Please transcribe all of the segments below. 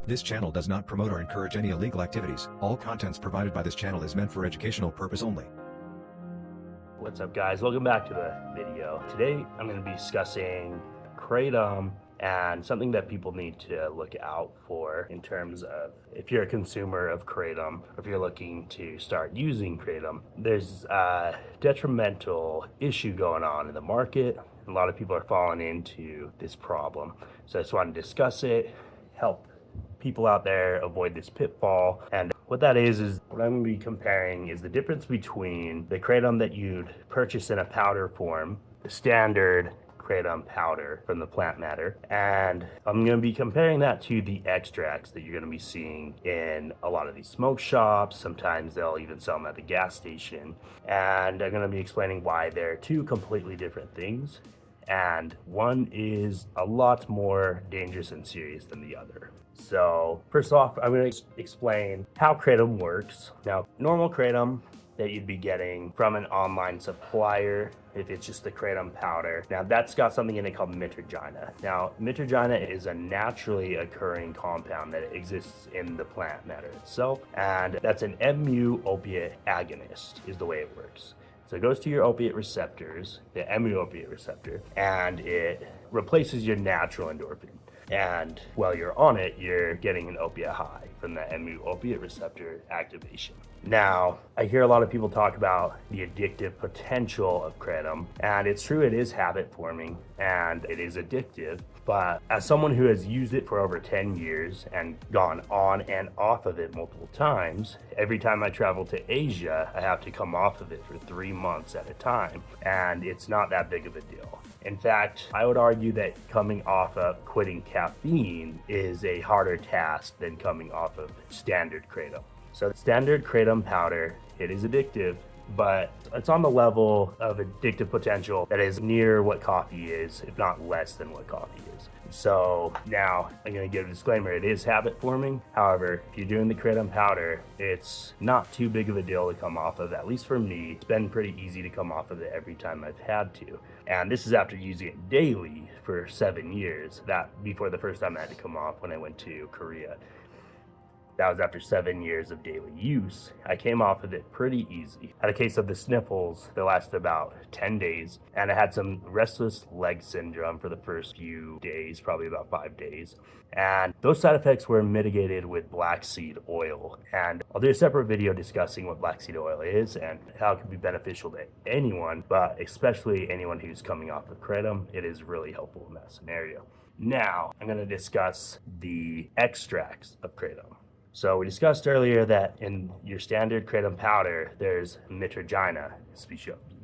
This channel does not promote or encourage any illegal activities. All contents provided by this channel is meant for educational purpose only. What's up, guys? Welcome back to the video. Today I'm going to be discussing Kratom and something that people need to look out for in terms of if you're a consumer of Kratom, or if you're looking to start using Kratom. There's a detrimental issue going on in the market. A lot of people are falling into this problem. So I just want to discuss it, help people out there avoid this pitfall. And what that is what I'm going to be comparing is the difference between the Kratom that you'd purchase in a powder form, the standard Kratom powder from the plant matter, and I'm going to be comparing that to the extracts that you're going to be seeing in a lot of these smoke shops. Sometimes they'll even sell them at the gas station, and I'm going to be explaining why they're two completely different things, and one is a lot more dangerous and serious than the other. So first off, I'm going to explain how Kratom works. Now, normal Kratom that you'd be getting from an online supplier, if it's just the Kratom powder, now that's got something in it called Mitragyna. Now, Mitragyna is a naturally occurring compound that exists in the plant matter itself, and that's an mu-opioid agonist is the way it works. So it goes to your opiate receptors, the mu-opioid receptor, and it replaces your natural endorphin. And while you're on it, you're getting an opiate high from the mu-opioid receptor activation. Now, I hear a lot of people talk about the addictive potential of Kratom, and it's true, it is habit forming and it is addictive. But as someone who has used it for over 10 years and gone on and off of it multiple times, every time I travel to Asia, I have to come off of it for 3 months at a time, and it's not that big of a deal. In fact, I would argue that coming off of quitting caffeine is a harder task than coming off of standard Kratom. So standard Kratom powder, it is addictive, but it's on the level of addictive potential that is near what coffee is, if not less than what coffee is. So now I'm going to give a disclaimer, it is habit forming. However, if you're doing the Kratom powder, it's not too big of a deal to come off of. At least for me, it's been pretty easy to come off of it every time I've had to. And this is after using it daily for 7 years. That before the first time I had to come off when I went to Korea. That was after 7 years of daily use. I came off of it pretty easy. I had a case of the sniffles that lasted about 10 days, and I had some restless leg syndrome for the first few days, probably about 5 days. And those side effects were mitigated with black seed oil. And I'll do a separate video discussing what black seed oil is and how it can be beneficial to anyone, but especially anyone who's coming off of Kratom. It is really helpful in that scenario. Now, I'm going to discuss the extracts of Kratom. So we discussed earlier that in your standard Kratom powder, there's Mitragyna.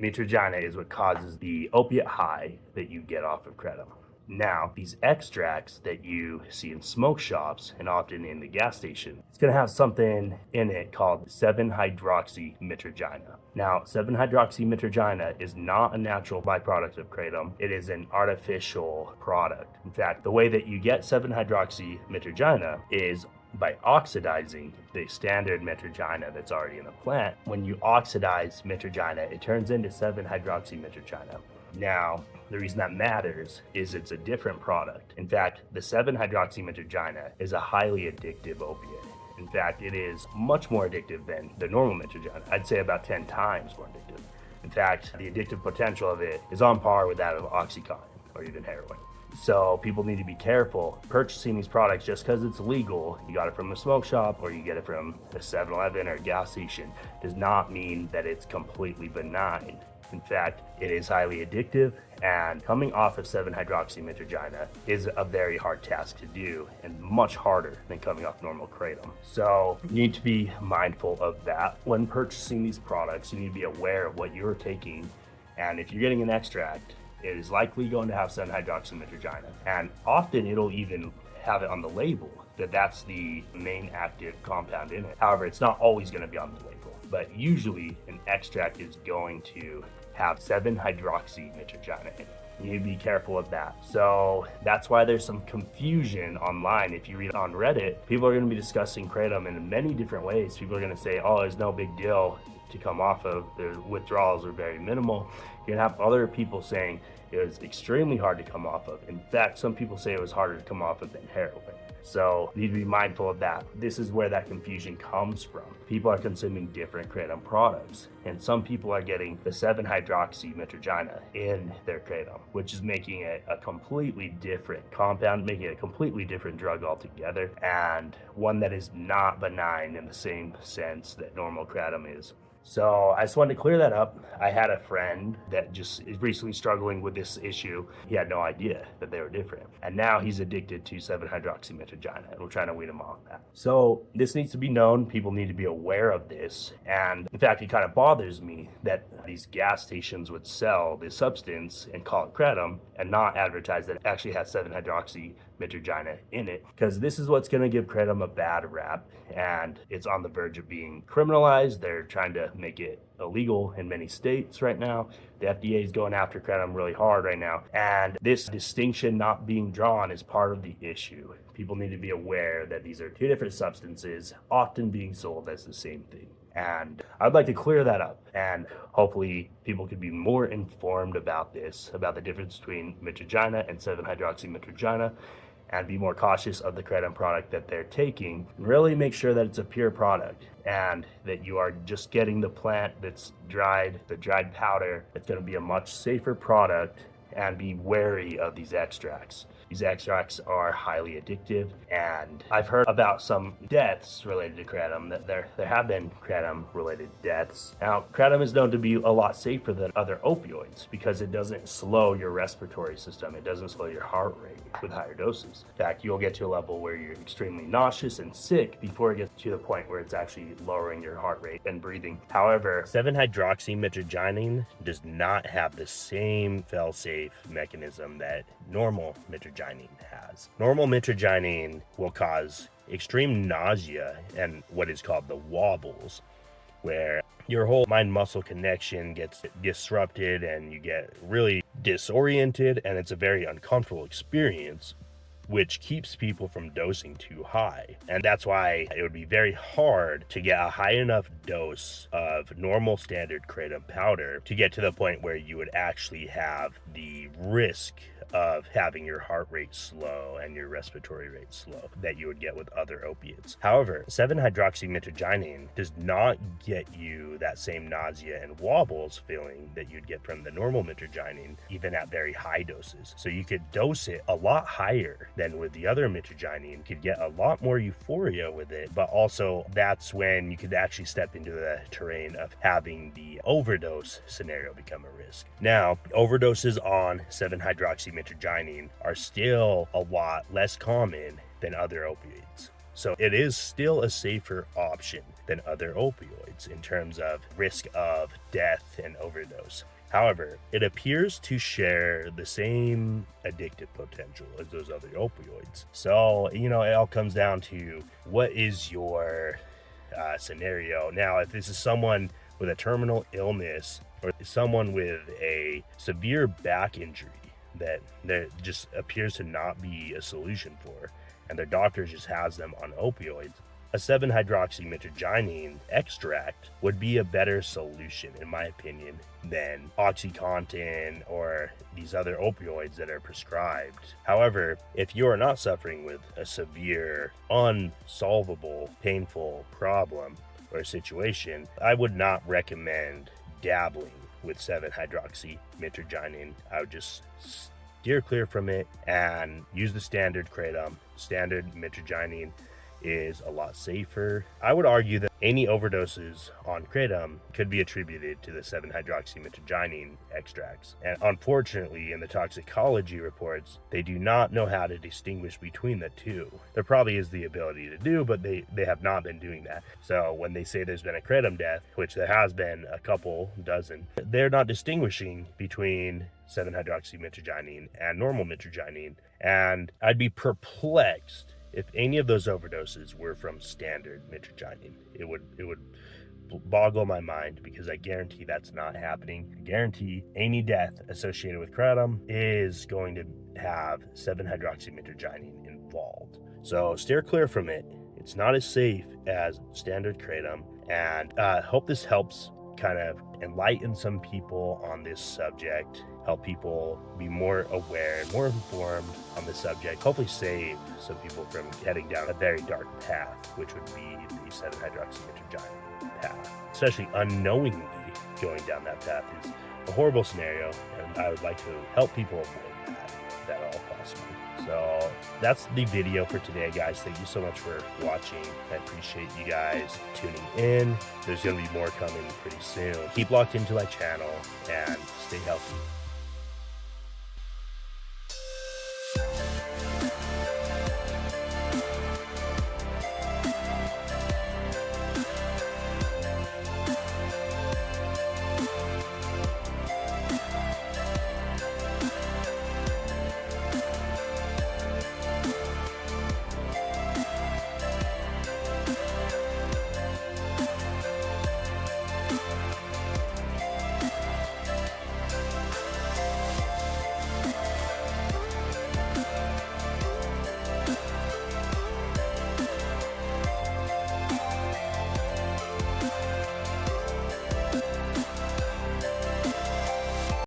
Mitragyna is what causes the opiate high that you get off of Kratom. Now, these extracts that you see in smoke shops and often in the gas station, it's going to have something in it called 7-hydroxymitragynine. Now, 7-hydroxymitragynine is not a natural byproduct of Kratom. It is an artificial product. In fact, the way that you get 7-hydroxymitragynine is by oxidizing the standard Mitragyna that's already in the plant. When you oxidize Mitragyna, it turns into 7-hydroxymitragynine. Now, the reason that matters is it's a different product. In fact, the 7-hydroxymitragynine is a highly addictive opiate. In fact, it is much more addictive than the normal Mitragyna. I'd say about 10 times more addictive. In fact, the addictive potential of it is on par with that of Oxycontin or even heroin. So people need to be careful purchasing these products just because it's legal. You got it from a smoke shop or you get it from a 7-Eleven or a gas station does not mean that it's completely benign. In fact, it is highly addictive, and coming off of 7-hydroxymitragynine is a very hard task to do and much harder than coming off normal Kratom. So you need to be mindful of that when purchasing these products. You need to be aware of what you're taking, and if you're getting an extract, it is likely going to have 7-hydroxymitragynine, and often it'll even have it on the label that that's the main active compound in it. However, it's not always going to be on the label, but usually an extract is going to have 7-hydroxymitragynine in it. You need to be careful of that. So that's why there's some confusion online. If you read on Reddit, people are going to be discussing Kratom in many different ways. People are going to say, oh, there's no big deal to come off of. The withdrawals are very minimal. You're gonna have other people saying it was extremely hard to come off of. In fact, some people say it was harder to come off of than heroin. So you need to be mindful of that. This is where that confusion comes from. People are consuming different Kratom products, and some people are getting the 7-hydroxy Mitragyna in their Kratom, which is making it a completely different compound, making it a completely different drug altogether, and one that is not benign in the same sense that normal Kratom is. So I just wanted to clear that up. I had a friend that just is recently struggling with this issue. He had no idea that they were different. And now he's addicted to 7-hydroxymitragynine, and we're trying to wean him off that. So this needs to be known. People need to be aware of this. And in fact, it kind of bothers me that these gas stations would sell this substance and call it Kratom and not advertise that it actually has 7-hydroxymitragynine in it, because this is what's going to give Kratom a bad rap, and it's on the verge of being criminalized. They're trying to make it illegal in many states right now. The FDA is going after Kratom really hard right now, and this distinction not being drawn is part of the issue. People need to be aware that these are two different substances often being sold as the same thing. And I'd like to clear that up, and hopefully people could be more informed about this, about the difference between Mitragyna and 7-hydroxymitragynine, and be more cautious of the Kratom product that they're taking, and really make sure that it's a pure product and that you are just getting the plant that's dried, the dried powder. It's going to be a much safer product, and be wary of these extracts. These extracts are highly addictive, and I've heard about some deaths related to Kratom, that there have been Kratom-related deaths. Now, Kratom is known to be a lot safer than other opioids because it doesn't slow your respiratory system. It doesn't slow your heart rate with higher doses. In fact, you'll get to a level where you're extremely nauseous and sick before it gets to the point where it's actually lowering your heart rate and breathing. However, 7-hydroxymitragynine does not have the same fail-safe mechanism that normal mitragynine has. Normal mitragynine will cause extreme nausea and what is called the wobbles, where your whole mind-muscle connection gets disrupted and you get really disoriented, and it's a very uncomfortable experience, which keeps people from dosing too high. And that's why it would be very hard to get a high enough dose of normal standard Kratom powder to get to the point where you would actually have the risk of having your heart rate slow and your respiratory rate slow that you would get with other opiates. However, 7-hydroxymitragynine does not get you that same nausea and wobbles feeling that you'd get from the normal mitragynine, even at very high doses. So you could dose it a lot higher than with the other mitragynine, could get a lot more euphoria with it, but also that's when you could actually step into the terrain of having the overdose scenario become a risk. Now, overdoses on 7-hydroxymitragynine are still a lot less common than other opioids. So it is still a safer option than other opioids in terms of risk of death and overdose. However, it appears to share the same addictive potential as those other opioids. So, it all comes down to what is your scenario. Now, if this is someone with a terminal illness or someone with a severe back injury that there just appears to not be a solution for, and their doctor just has them on opioids, a 7-hydroxymitragynine extract would be a better solution, in my opinion, than OxyContin or these other opioids that are prescribed. However, if you are not suffering with a severe, unsolvable, painful problem or situation, I would not recommend dabbling with 7-hydroxymitragynine. I would just steer clear from it and use the standard Kratom. Standard mitragynine is a lot safer. I would argue that any overdoses on Kratom could be attributed to the 7-hydroxymitragynine extracts. And unfortunately, in the toxicology reports, they do not know how to distinguish between the two. There probably is the ability to do, but they have not been doing that. So when they say there's been a Kratom death, which there has been a couple dozen, they're not distinguishing between 7-hydroxymitragynine and normal mitragynine. And I'd be perplexed if any of those overdoses were from standard mitragynine. It would boggle my mind, because I guarantee that's not happening. I guarantee any death associated with Kratom is going to have 7-hydroxymitragynine involved. So steer clear from it. It's not as safe as standard Kratom, and hope this helps kind of enlighten some people on this subject, help people be more aware, more informed on the subject, hopefully save some people from heading down a very dark path, which would be the 7-hydroxymitragynine path. Especially unknowingly going down that path is a horrible scenario, and I would like to help people avoid that if at all possible. So that's the video for today, guys. Thank you so much for watching. I appreciate you guys tuning in. There's going to be more coming pretty soon. Keep locked into my channel and stay healthy.